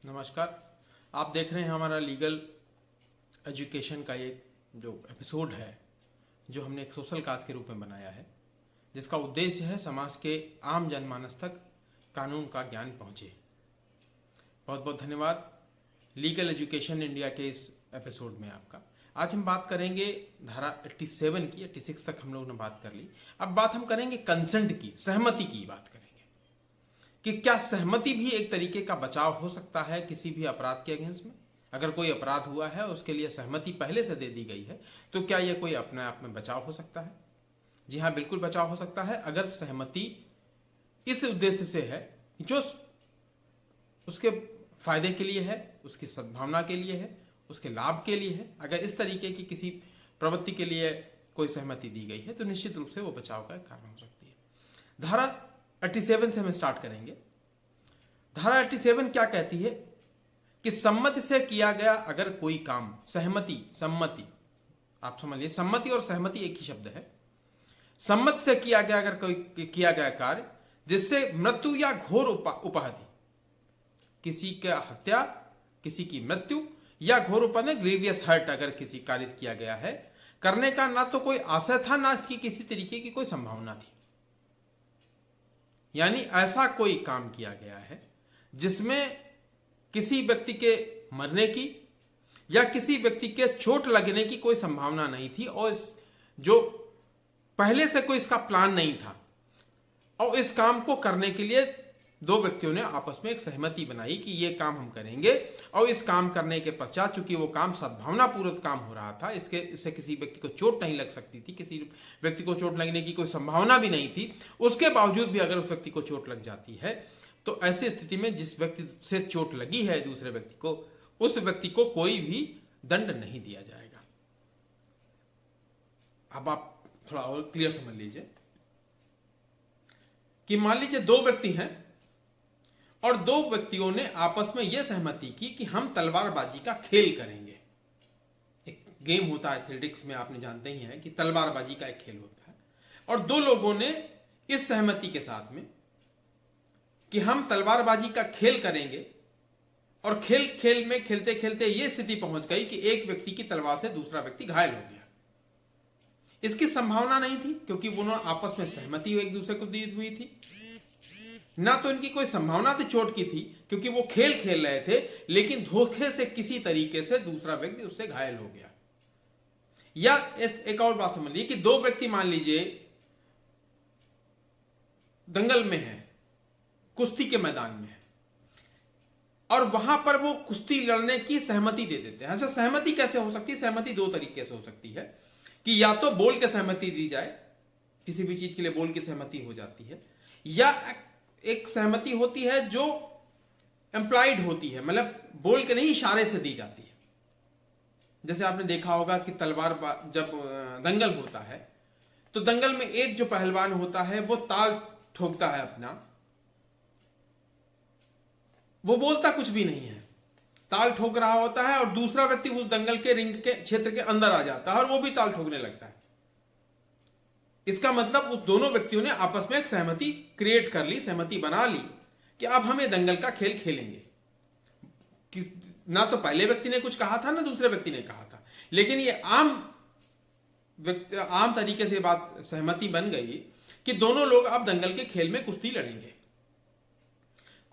नमस्कार। आप देख रहे हैं हमारा लीगल एजुकेशन का एक जो एपिसोड है, जो हमने एक सोशल काज के रूप में बनाया है, जिसका उद्देश्य है समाज के आम जनमानस तक कानून का ज्ञान पहुंचे। बहुत बहुत धन्यवाद लीगल एजुकेशन इंडिया के इस एपिसोड में आपका। आज हम बात करेंगे धारा 87 की। 86 तक हम लोगों ने बात कर ली। अब बात हम करेंगे कंसेंट की, सहमति की बात करेंगे कि क्या सहमति भी एक तरीके का बचाव हो सकता है किसी भी अपराध के अगेंस्ट में। अगर कोई अपराध हुआ है, उसके लिए सहमति पहले से दे दी गई है, तो क्या यह कोई अपने आप में बचाव हो सकता है? जी हाँ, बिल्कुल बचाव हो सकता है, अगर सहमति इस उद्देश्य से है जो उसके फायदे के लिए है, उसकी सद्भावना के लिए है, उसके लाभ के लिए है। अगर इस तरीके की किसी प्रवृत्ति के लिए कोई सहमति दी गई है, तो निश्चित रूप से वो बचाव का एक कारण हो सकती है। धारा 87 से हम स्टार्ट करेंगे। धारा 87 क्या कहती है कि सम्मति से किया गया अगर कोई काम, सम्मति आप समझ लीजिए, सम्मति और सहमति एक ही शब्द है। सम्मति से किया गया अगर कोई किया गया कार्य जिससे मृत्यु या घोर उपाधि, किसी का हत्या, किसी की मृत्यु या घोर उपाधि, ग्रीवियस हर्ट अगर किसी कार्य किया गया है, करने का ना तो कोई आशय था, ना इसकी किसी तरीके की कोई संभावना थी। यानी ऐसा कोई काम किया गया है जिसमें किसी व्यक्ति के मरने की या किसी व्यक्ति के चोट लगने की कोई संभावना नहीं थी, और जो पहले से कोई इसका प्लान नहीं था, और इस काम को करने के लिए दो व्यक्तियों ने आपस में एक सहमति बनाई कि ये काम हम करेंगे। और इस काम करने के पश्चात चूंकि वो काम सद्भावना पूर्वक काम हो रहा था, इससे किसी व्यक्ति को चोट नहीं लग सकती थी, किसी व्यक्ति को चोट लगने की कोई संभावना भी नहीं थी, उसके बावजूद भी अगर उस व्यक्ति को चोट लग जाती है, तो ऐसी स्थिति में जिस व्यक्ति से चोट लगी है दूसरे व्यक्ति को, उस व्यक्ति को कोई भी दंड नहीं दिया जाएगा। अब आप थोड़ा और क्लियर समझ लीजिए कि मान लीजिए दो व्यक्ति हैं और दो व्यक्तियों ने आपस में यह सहमति की कि हम तलवारबाजी का खेल करेंगे। एक गेम होता है एथलेटिक्स में, आपने जानते ही हैं कि तलवारबाजी का एक खेल होता है, और दो लोगों ने इस सहमति के साथ में कि हम तलवारबाजी का खेल करेंगे, और खेल में खेलते खेलते यह स्थिति पहुंच गई कि एक व्यक्ति की तलवार से दूसरा व्यक्ति घायल हो गया। इसकी संभावना नहीं थी क्योंकि वो आपस में सहमति एक दूसरे को दी हुई थी, ना तो इनकी कोई संभावना थी चोट की थी क्योंकि वो खेल खेल रहे थे, लेकिन धोखे से किसी तरीके से दूसरा व्यक्ति उससे घायल हो गया। या एक और बात समझ लीजिए कि दो व्यक्ति मान लीजिए दंगल में है, कुश्ती के मैदान में है, और वहां पर वो कुश्ती लड़ने की सहमति दे देते हैं। ऐसा सहमति कैसे हो सकती है? सहमति दो तरीके से हो सकती है कि या तो बोल के सहमति दी जाए, किसी भी चीज के लिए बोल की सहमति हो जाती है, या एक सहमति होती है जो एम्प्लॉयड होती है, मतलब बोल के नहीं इशारे से दी जाती है। जैसे आपने देखा होगा कि जब दंगल होता है तो दंगल में एक जो पहलवान होता है वो ताल ठोकता है अपना, वो बोलता कुछ भी नहीं है, ताल ठोक रहा होता है, और दूसरा व्यक्ति उस दंगल के रिंग के क्षेत्र के अंदर आ जाता है और वो भी ताल ठोकने लगता है। इसका मतलब उस दोनों व्यक्तियों ने आपस में एक सहमति क्रिएट कर ली, सहमति बना ली कि अब हम ये दंगल का खेल खेलेंगे। ना तो पहले व्यक्ति ने कुछ कहा था, ना दूसरे व्यक्ति ने कहा था, लेकिन ये आम तरीके से बात सहमति बन गई कि दोनों लोग अब दंगल के खेल में कुश्ती लड़ेंगे।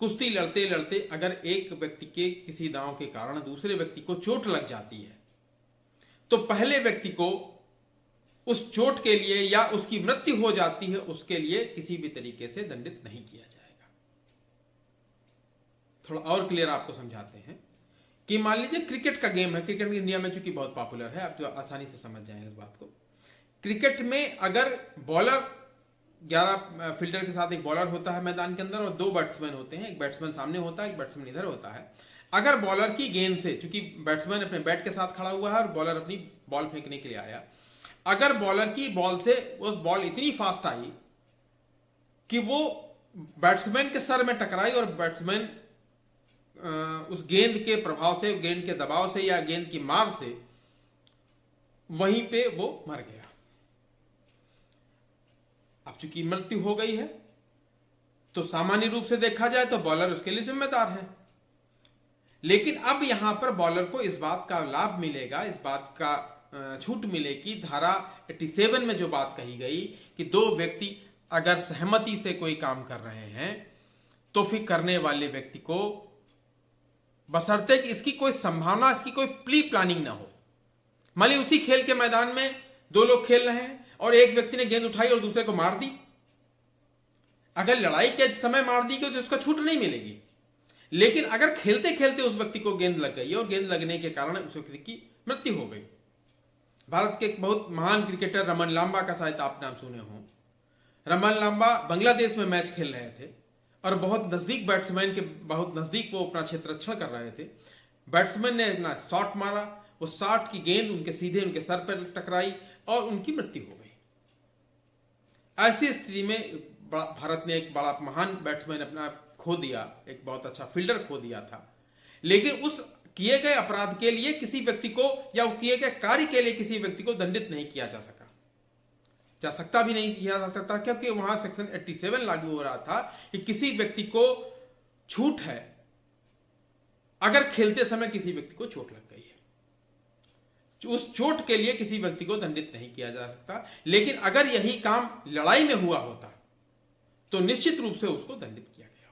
कुश्ती लड़ते लड़ते अगर एक व्यक्ति के किसी दांव के कारण दूसरे व्यक्ति को चोट लग जाती है, तो पहले व्यक्ति को उस चोट के लिए या उसकी मृत्यु हो जाती है, उसके लिए किसी भी तरीके से दंडित नहीं किया जाएगा। थोड़ा और क्लियर आपको समझाते हैं कि मान लीजिए क्रिकेट का गेम है। क्रिकेट इंडिया में चूंकि बहुत पॉपुलर है, आप जो आसानी से समझ जाएंगे इस बात को। क्रिकेट में अगर बॉलर 11 फील्डर के साथ एक बॉलर होता है मैदान के अंदर, और दो बैट्समैन होते हैं, एक बैट्समैन सामने होता है, एक बैट्समैन इधर होता है। अगर बॉलर की गेंद से, चूंकि बैट्समैन अपने बैट के साथ खड़ा हुआ है और बॉलर अपनी बॉल फेंकने के लिए आया, अगर बॉलर की बॉल से उस बॉल इतनी फास्ट आई कि वो बैट्समैन के सर में टकराई, और बैट्समैन उस गेंद के प्रभाव से, गेंद के दबाव से या गेंद की मार से वहीं पे वो मर गया। अब चूंकि मृत्यु हो गई है, तो सामान्य रूप से देखा जाए तो बॉलर उसके लिए जिम्मेदार है। लेकिन अब यहां पर बॉलर को इस बात का लाभ मिलेगा, इस बात का छूट मिलेगी। धारा 87 में जो बात कही गई कि दो व्यक्ति अगर सहमति से कोई काम कर रहे हैं तो फिर करने वाले व्यक्ति को, बशर्ते कि इसकी कोई संभावना, इसकी कोई प्री प्लानिंग ना हो। मान ली उसी खेल के मैदान में दो लोग खेल रहे हैं और एक व्यक्ति ने गेंद उठाई और दूसरे को मार दी। अगर लड़ाई के समय मार दी गई तो उसका छूट नहीं मिलेगी। लेकिन अगर खेलते खेलते उस व्यक्ति को गेंद लग गई और गेंद लगने के कारण उस व्यक्ति की मृत्यु हो गई। भारत के एक बहुत महान क्रिकेटर रमन लांबा का शायद आप नाम सुने हो। रमन लांबा बांग्लादेश में मैच खेल रहे थे और बहुत नजदीक बैट्समैन के बहुत नजदीक वो अपना क्षेत्ररक्षण कर रहे थे। बैट्समैन ने अपना शॉट मारा, वो शॉट की गेंद उनके सीधे उनके सर पर टकराई और उनकी मृत्यु हो गई। ऐसी स्थिति में भारत ने एक बड़ा महान बैट्समैन अपना खो दिया, एक बहुत अच्छा फील्डर खो दिया था। लेकिन उस किए गए अपराध के लिए किसी व्यक्ति को या किए गए कार्य के लिए किसी व्यक्ति को दंडित नहीं किया जा सकता भी नहीं किया जा सकता, क्योंकि वहां सेक्शन 87 लागू हो रहा था कि किसी व्यक्ति को छूट है अगर खेलते समय किसी व्यक्ति को चोट लग गई है, उस चोट के लिए किसी व्यक्ति को दंडित नहीं किया जा सकता। लेकिन अगर यही काम लड़ाई में हुआ होता तो निश्चित रूप से उसको दंडित किया गया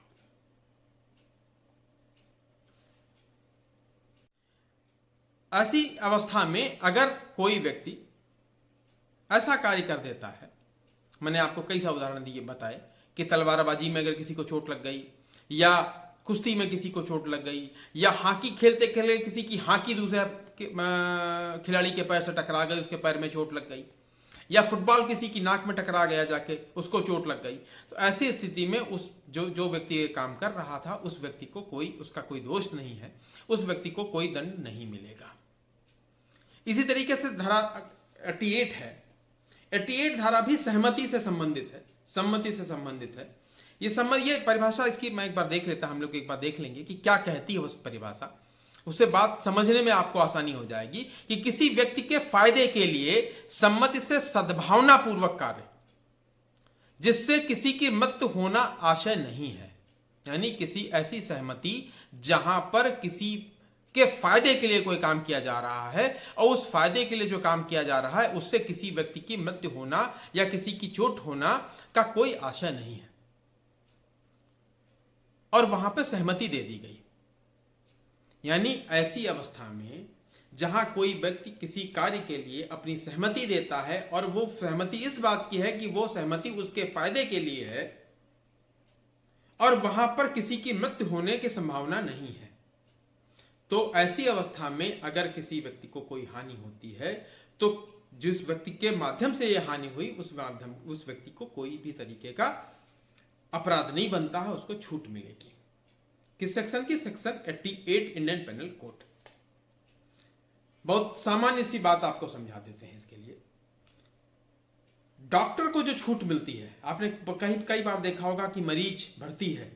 होता। ऐसी अवस्था में अगर कोई व्यक्ति ऐसा कार्य कर देता है, मैंने आपको कई सा उदाहरण दिए बताए कि तलवारबाजी में अगर किसी को चोट लग गई, या कुश्ती में किसी को चोट लग गई, या हॉकी खेलते खेलते किसी की हॉकी दूसरे खिलाड़ी के पैर से टकरा गई, उसके पैर में चोट लग गई, या फुटबॉल किसी की नाक में टकरा गया जाके उसको चोट लग गई। तो ऐसी स्थिति में उस जो व्यक्ति ये काम कर रहा था उस व्यक्ति को उसका कोई दोष नहीं है, उस व्यक्ति को कोई दंड नहीं मिलेगा। इसी तरीके से धारा 88 है। 88 धारा भी सहमति से संबंधित है, सम्मति से संबंधित है। ये परिभाषा इसकी मैं एक बार देख लेता, हम लोग एक बार देख लेंगे कि क्या कहती है उस परिभाषा। उससे बात समझने में आपको आसानी हो जाएगी कि किसी व्यक्ति के फायदे के लिए सम्मति से सद्भावना पूर्वक कार्य जिससे किसी की मृत्यु होना आशय नहीं है, यानी किसी ऐसी सहमति जहां पर किसी के फायदे के लिए कोई काम किया जा रहा है और उस फायदे के लिए जो काम किया जा रहा है उससे किसी व्यक्ति की मृत्यु होना या किसी की चोट होना का कोई आशय नहीं है, और वहां पर सहमति दे दी गई। यानी ऐसी अवस्था में जहां कोई व्यक्ति किसी कार्य के लिए अपनी सहमति देता है और वो सहमति इस बात की है कि वो सहमति उसके फायदे के लिए है और वहां पर किसी की मृत्यु होने की संभावना नहीं है, तो ऐसी अवस्था में अगर किसी व्यक्ति को कोई हानि होती है तो जिस व्यक्ति के माध्यम से यह हानि हुई उस व्यक्ति को कोई भी तरीके का अपराध नहीं बनता है, उसको छूट मिलेगी। किस सेक्शन की? Section 88 Indian penal code. बहुत सामान्य सी बात आपको समझा देते हैं इसके लिए। डॉक्टर को जो छूट मिलती है, आपने कई बार देखा होगा कि मरीज भर्ती है,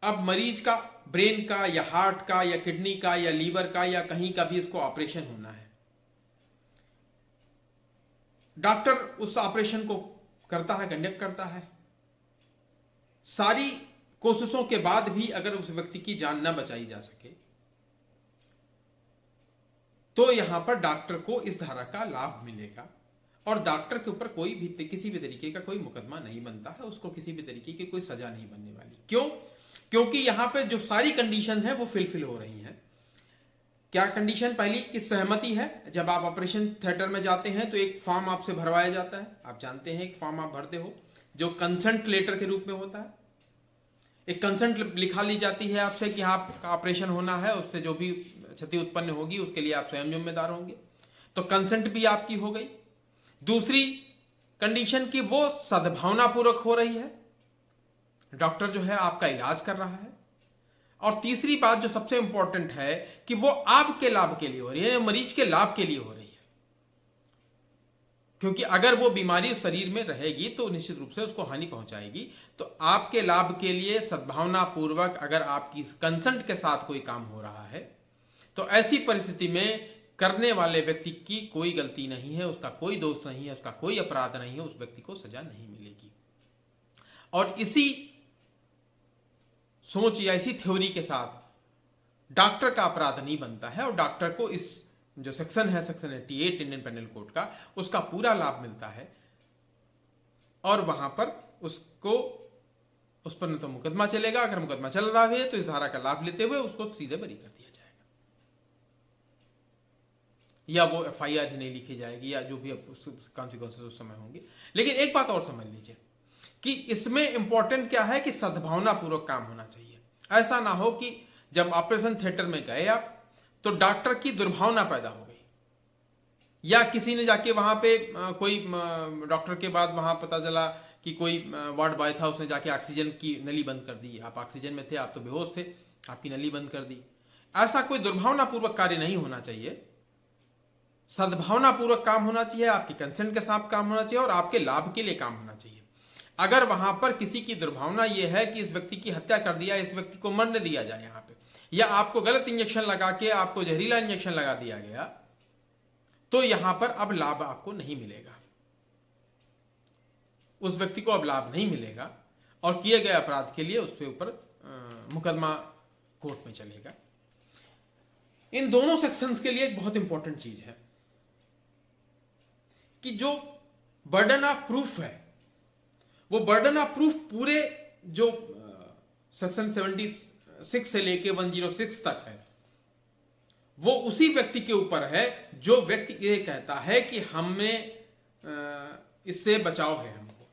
अब मरीज का ब्रेन का या हार्ट का या किडनी का या लीवर का या कहीं का भी इसको ऑपरेशन होना है। डॉक्टर उस ऑपरेशन को करता है, कंडक्ट करता है। सारी कोशिशों के बाद भी अगर उस व्यक्ति की जान न बचाई जा सके तो यहां पर डॉक्टर को इस धारा का लाभ मिलेगा और डॉक्टर के ऊपर कोई भी किसी भी तरीके का कोई मुकदमा नहीं बनता है, उसको किसी भी तरीके की कोई सजा नहीं बनने वाली। क्यों? क्योंकि यहां पे जो सारी कंडीशन है वो फिलफिल हो रही हैं। क्या कंडीशन? पहली कि सहमति है। जब आप ऑपरेशन थिएटर में जाते हैं तो एक फॉर्म आपसे भरवाया जाता है, आप जानते हैं एक फॉर्म आप भरते हो जो कंसेंट लेटर के रूप में होता है। एक कंसेंट लिखा ली जाती है आपसे कि आपका ऑपरेशन होना है, उससे जो भी क्षति उत्पन्न होगी उसके लिए आप स्वयं जिम्मेदार होंगे, तो कंसेंट भी आपकी हो गई। दूसरी कंडीशन की वो सद्भावना पूर्वक हो रही है, डॉक्टर जो है आपका इलाज कर रहा है। और तीसरी बात जो सबसे इंपॉर्टेंट है कि वो आपके लाभ के लिए हो रही है, मरीज के लाभ के लिए हो रही है। क्योंकि अगर वो बीमारी उस शरीर में रहेगी तो निश्चित रूप से उसको हानि पहुंचाएगी। तो आपके लाभ के लिए सद्भावना पूर्वक अगर आपकी कंसेंट के साथ कोई काम हो रहा है तो ऐसी परिस्थिति में करने वाले व्यक्ति की कोई गलती नहीं है, उसका कोई दोष नहीं है, उसका कोई अपराध नहीं है, उस व्यक्ति को सजा नहीं मिलेगी। और इसी सोच या इसी थ्योरी के साथ डॉक्टर का अपराध नहीं बनता है और डॉक्टर को इस जो सेक्शन है, सेक्शन 88 इंडियन पेनल कोड का, उसका पूरा लाभ मिलता है और वहां पर उसको उस पर न तो मुकदमा चलेगा, अगर मुकदमा चल रहा है तो इस धारा का लाभ लेते हुए उसको सीधे बरी कर दिया जाएगा, या वो FIR ही नहीं लिखी जाएगी, या जो भी कॉन्सिक्वेंसेस उस समय होंगे। लेकिन एक बात और समझ लीजिए कि इसमें इंपॉर्टेंट क्या है कि सद्भावना पूर्वक काम होना चाहिए। ऐसा ना हो कि जब ऑपरेशन थिएटर में गए आप तो डॉक्टर की दुर्भावना पैदा हो गई, या किसी ने जाके वहां पे कोई डॉक्टर के बाद वहां पता चला कि कोई वार्ड बॉय था, उसने जाके ऑक्सीजन की नली बंद कर दी। आप ऑक्सीजन में थे, आप तो बेहोश थे, आपकी नली बंद कर दी। ऐसा कोई दुर्भावना पूर्वक कार्य नहीं होना चाहिए। सद्भावना पूर्वक काम होना चाहिए, आपके कंसेंट के साथ काम होना चाहिए और आपके लाभ के लिए काम होना चाहिए। अगर वहां पर किसी की दुर्भावना यह है कि इस व्यक्ति की हत्या कर दिया, इस व्यक्ति को मरने दिया जाए यहां पे, या आपको गलत इंजेक्शन लगा के आपको जहरीला इंजेक्शन लगा दिया गया, तो यहां पर अब लाभ आपको नहीं मिलेगा, उस व्यक्ति को अब लाभ नहीं मिलेगा और किए गए अपराध के लिए उसके ऊपर मुकदमा कोर्ट में चलेगा। इन दोनों सेक्शंस के लिए एक बहुत इंपॉर्टेंट चीज है कि जो बर्डन ऑफ प्रूफ है, वो बर्डन ऑफ प्रूफ पूरे जो सेक्शन 76 से लेके 106 तक है, वो उसी व्यक्ति के ऊपर है जो व्यक्ति ये कहता है कि हमें इससे बचाव है हमको।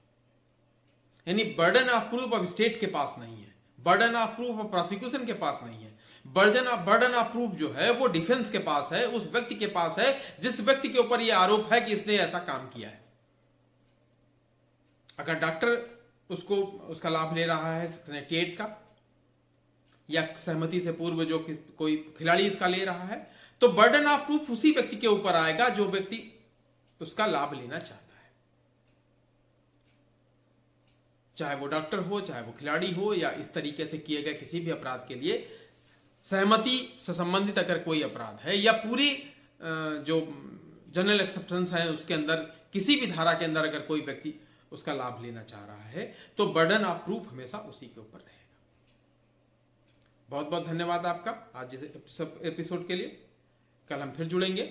यानी बर्डन ऑफ प्रूफ अब स्टेट के पास नहीं है, बर्डन ऑफ प्रूफ अब प्रोसिक्यूशन के पास नहीं है, बर्डन ऑफ प्रूफ जो है वो डिफेंस के पास है, उस व्यक्ति के पास है जिस व्यक्ति के ऊपर यह आरोप है कि इसने ऐसा काम किया है। अगर डॉक्टर उसका लाभ ले रहा है सेक्शन 88 का, या सहमति से पूर्व जो कोई खिलाड़ी इसका ले रहा है, तो बर्डन ऑफ प्रूफ उसी व्यक्ति के ऊपर आएगा जो व्यक्ति उसका लाभ लेना चाहता है, चाहे वो डॉक्टर हो, चाहे वो खिलाड़ी हो, या इस तरीके से किए गए किसी भी अपराध के लिए सहमति से संबंधित अगर कोई अपराध है, या पूरी जो जनरल एक्सेप्शंस है उसके अंदर किसी भी धारा के अंदर अगर कोई व्यक्ति उसका लाभ लेना चाह रहा है, तो बर्डन ऑफ प्रूफ हमेशा उसी के ऊपर रहेगा। बहुत बहुत धन्यवाद आपका आज इस एपिसोड के लिए। कल हम फिर जुड़ेंगे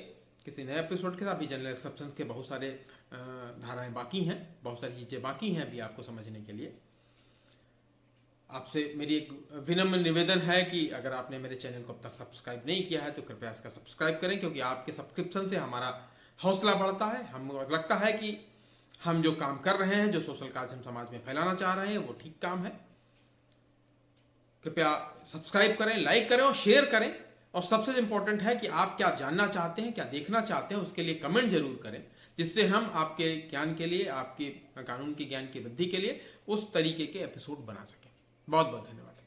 किसी नए एपिसोड के साथ। अभी जनरल एक्सेप्शंस के बहुत सारे धाराएं बाकी हैं, बहुत सारी चीजें बाकी हैं अभी आपको समझने के लिए। आपसे मेरी एक विनम्र निवेदन है कि अगर आपने मेरे चैनल को अब तक सब्सक्राइब नहीं किया है तो कृपया इसका सब्सक्राइब करें, क्योंकि आपके सब्सक्रिप्शन से हमारा हौसला बढ़ता है। हमको लगता है कि हम जो काम कर रहे हैं, जो सोशल काज हम समाज में फैलाना चाह रहे हैं, वो ठीक काम है। कृपया सब्सक्राइब करें, लाइक करें और शेयर करें। और सबसे इंपॉर्टेंट है कि आप क्या जानना चाहते हैं, क्या देखना चाहते हैं, उसके लिए कमेंट जरूर करें, जिससे हम आपके ज्ञान के लिए, आपके कानून के ज्ञान की वृद्धि के लिए उस तरीके के एपिसोड बना सकें। बहुत बहुत धन्यवाद।